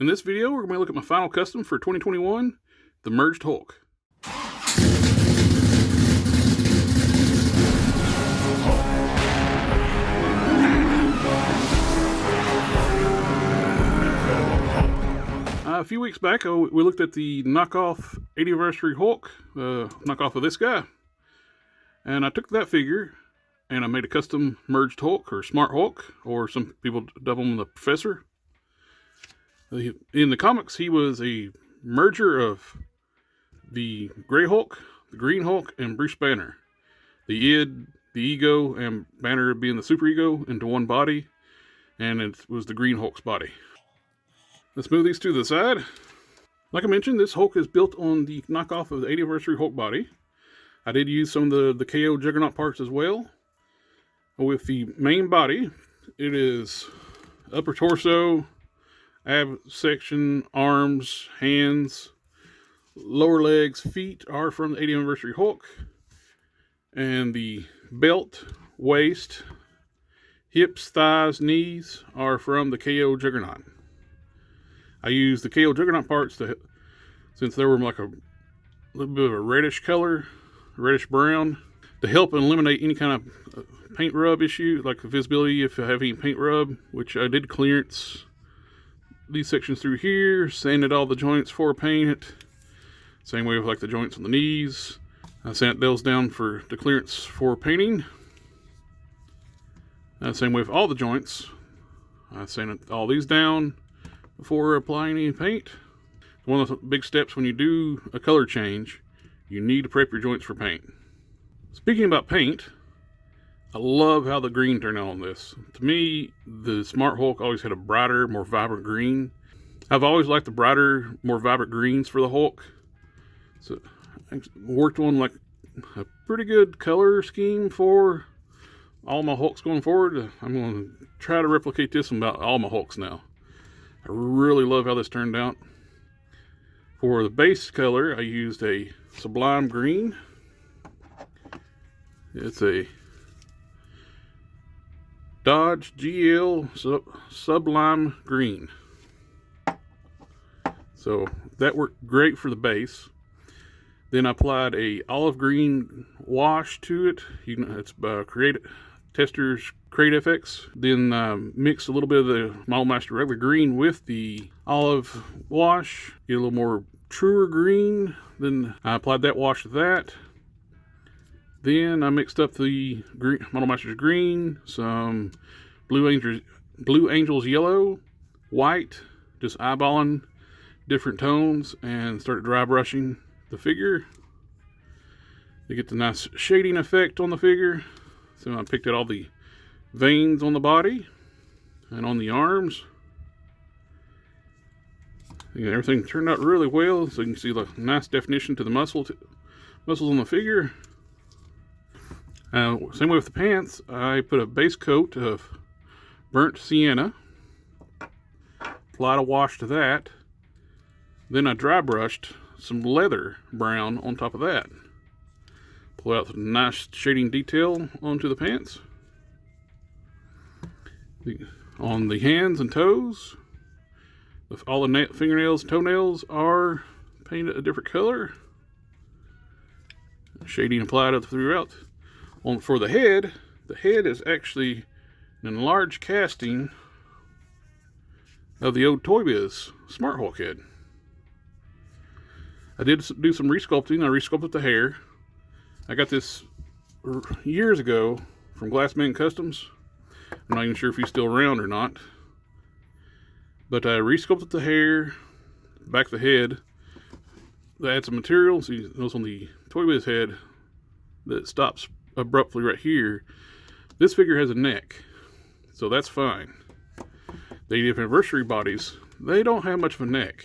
In this video, we're going to look at my final custom for 2021, the Merged Hulk. A few weeks back, we looked at the knockoff 80th anniversary Hulk, knockoff of this guy. And I took that figure and I made a custom Merged Hulk, or Smart Hulk, or some people dub him the Professor. In the comics, he was a merger of the Gray Hulk, the Green Hulk, and Bruce Banner. The id, the ego, and Banner being the super ego into one body, and it was the Green Hulk's body. Let's move these to the side. Like I mentioned, this Hulk is built on the knockoff of the 80th anniversary Hulk body. I did use some of the KO Juggernaut parts as well. With the main body, it is upper torso, ab section, arms, hands, lower legs, feet are from the 80th anniversary Hulk. And the belt, waist, hips, thighs, knees are from the KO Juggernaut. I used the KO Juggernaut parts since they were like a little bit of a reddish color, reddish brown, to help eliminate any kind of paint rub issue, like visibility if you have any paint rub, which I did clearance these sections through here, sanded all the joints for paint. Same way with like the joints on the knees. I sanded those down for the clearance for painting. Same way with all the joints. I sanded all these down before applying any paint. One of the big steps when you do a color change, you need to prep your joints for paint. Speaking about paint, I love how the green turned out on this. To me, the Smart Hulk always had a brighter, more vibrant green. I've always liked the brighter, more vibrant greens for the Hulk. So I worked on like a pretty good color scheme for all my Hulks going forward. I'm going to try to replicate this about all my Hulks now. I really love how this turned out. For the base color, I used a Sublime Green. It's a Dodge GL Sublime Green. So that worked great for the base. Then I applied a olive green wash to it. It's Tester's Crate FX. Then mix a little bit of the Model Master regular green with the olive wash. Get a little more truer green. Then I applied that wash to that. Then I mixed up the Model Master's green, some Blue Angels yellow, white, just eyeballing different tones, and started dry brushing the figure to get the nice shading effect on the figure. So I picked out all the veins on the body and on the arms. And everything turned out really well, so you can see the nice definition to the muscles on the figure. Same way with the pants, I put a base coat of burnt sienna, applied a wash to that, then I dry brushed some leather brown on top of that. Pull out some nice shading detail onto the pants. On the hands and toes, all the fingernails and toenails are painted a different color. Shading applied up throughout. For the head is actually an enlarged casting of the old Toy Biz Smart Hulk head. I did do some resculpting. I resculpted the hair. I got this years ago from Glassman Customs. I'm not even sure if he's still around or not. But I resculpted the hair, back of the head. I add some material. See, those on the Toy Biz head that stops abruptly right here. This figure has a neck, so that's fine. The 80th anniversary bodies, they don't have much of a neck.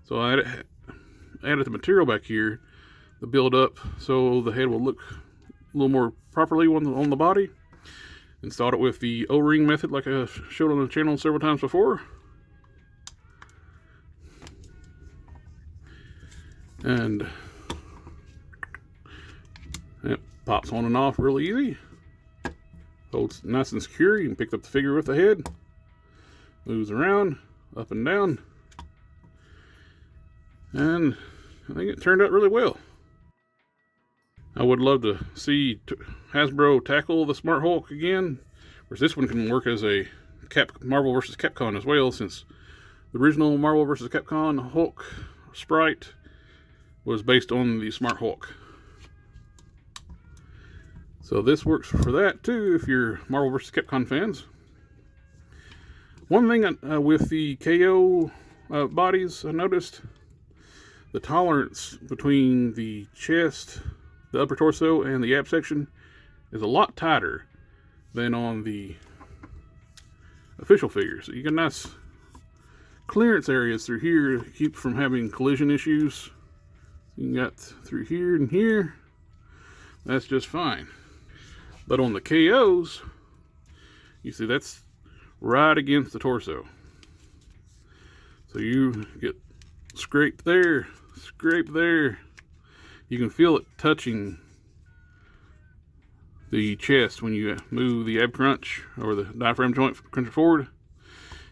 So I added the material back here to build up so the head will look a little more properly on the body. Installed it with the O-ring method like I showed on the channel several times before. And it pops on and off real easy. Holds nice and secure. You can pick up the figure with the head. Moves around. up and down. And I think it turned out really well. I would love to see Hasbro tackle the Smart Hulk again. Of course, this one can work as a Marvel vs. Capcom as well, since the original Marvel vs. Capcom Hulk sprite was based on the Smart Hulk. So this works for that too, if you're Marvel vs. Capcom fans. One thing with the KO bodies, I noticed the tolerance between the chest, the upper torso, and the ab section is a lot tighter than on the official figures. So you get nice clearance areas through here to keep from having collision issues. You got through here and here. That's just fine. But on the KOs, you see that's right against the torso. So you get scrape there, scrape there. You can feel it touching the chest when you move the ab crunch or the diaphragm joint crunch forward.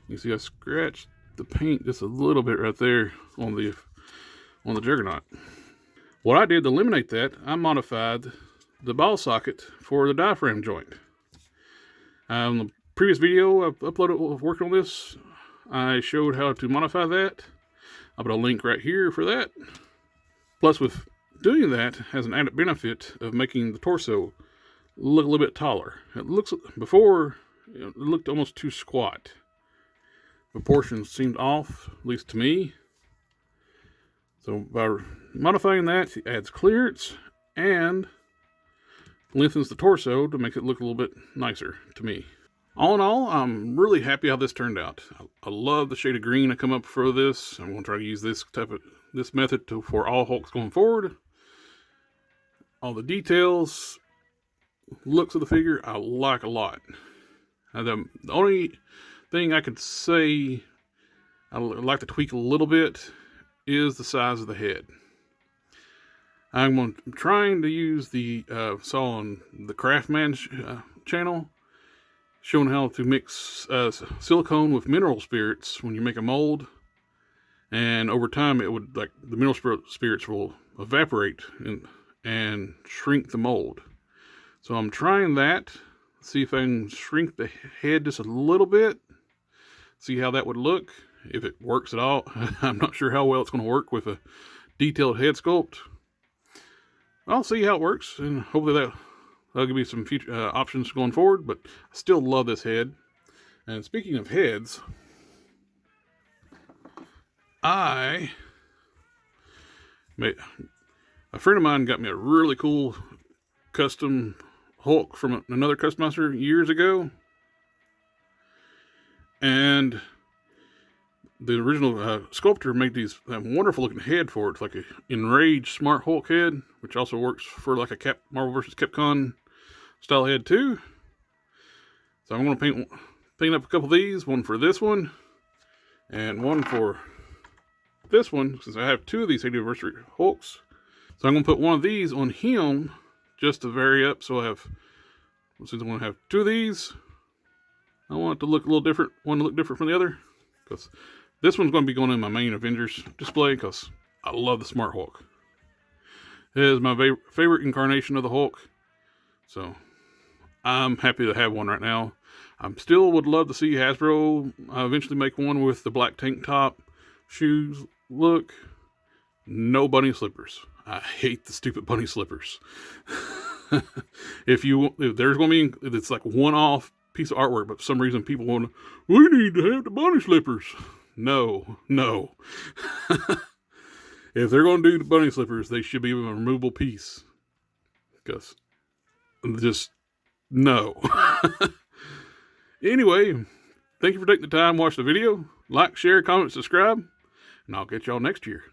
You see I scratched the paint just a little bit right there on the Juggernaut. What I did to eliminate that, I modified the ball socket for the diaphragm joint. On the previous video I uploaded working on this, I showed how to modify that. I'll put a link right here for that. Plus, with doing that has an added benefit of making the torso look a little bit taller. It looks, before it looked almost too squat. Proportions seemed off, at least to me. So by modifying that, it adds clearance and lengthens the torso to make it look a little bit nicer to me. All in all, I'm really happy how this turned out. I love the shade of green I come up for this. I'm going to try to use this method for all Hulks going forward. All the details, looks of the figure, I like a lot. The only thing I could say I'd like to tweak a little bit is the size of the head. I'm trying to use saw on the TheCrafsMan channel, showing how to mix silicone with mineral spirits when you make a mold. And over time, it would, like, the mineral spirits will evaporate and shrink the mold. So I'm trying that, see if I can shrink the head just a little bit, see how that would look, if it works at all. I'm not sure how well it's going to work with a detailed head sculpt. I'll see how it works, and hopefully that'll give me some future options going forward, but I still love this head. And speaking of heads, a friend of mine got me a really cool custom Hulk from another customizer years ago. And the original sculptor made these wonderful looking head for it. It's like an enraged Smart Hulk head, which also works for like a Marvel vs. Capcom style head too. So I'm going to paint up a couple of these, one for this one and one for this one, since I have two of these 80th anniversary Hulks. So I'm going to put one of these on him just to vary up. So since I want to have two of these, I want it to look a little different, one to look different from the other, because this one's going to be going in my main Avengers display because I love the Smart Hulk. It is my favorite incarnation of the Hulk. So I'm happy to have one right now. I still would love to see Hasbro eventually make one with the black tank top, shoes look. No bunny slippers. I hate the stupid bunny slippers. If there's going to be, it's like one-off piece of artwork, but for some reason people want to, we need to have the bunny slippers. No. If they're going to do the bunny slippers, they should be a removable piece. Because, just, no. Anyway, thank you for taking the time to watch the video. Like, share, comment, subscribe, and I'll catch y'all next year.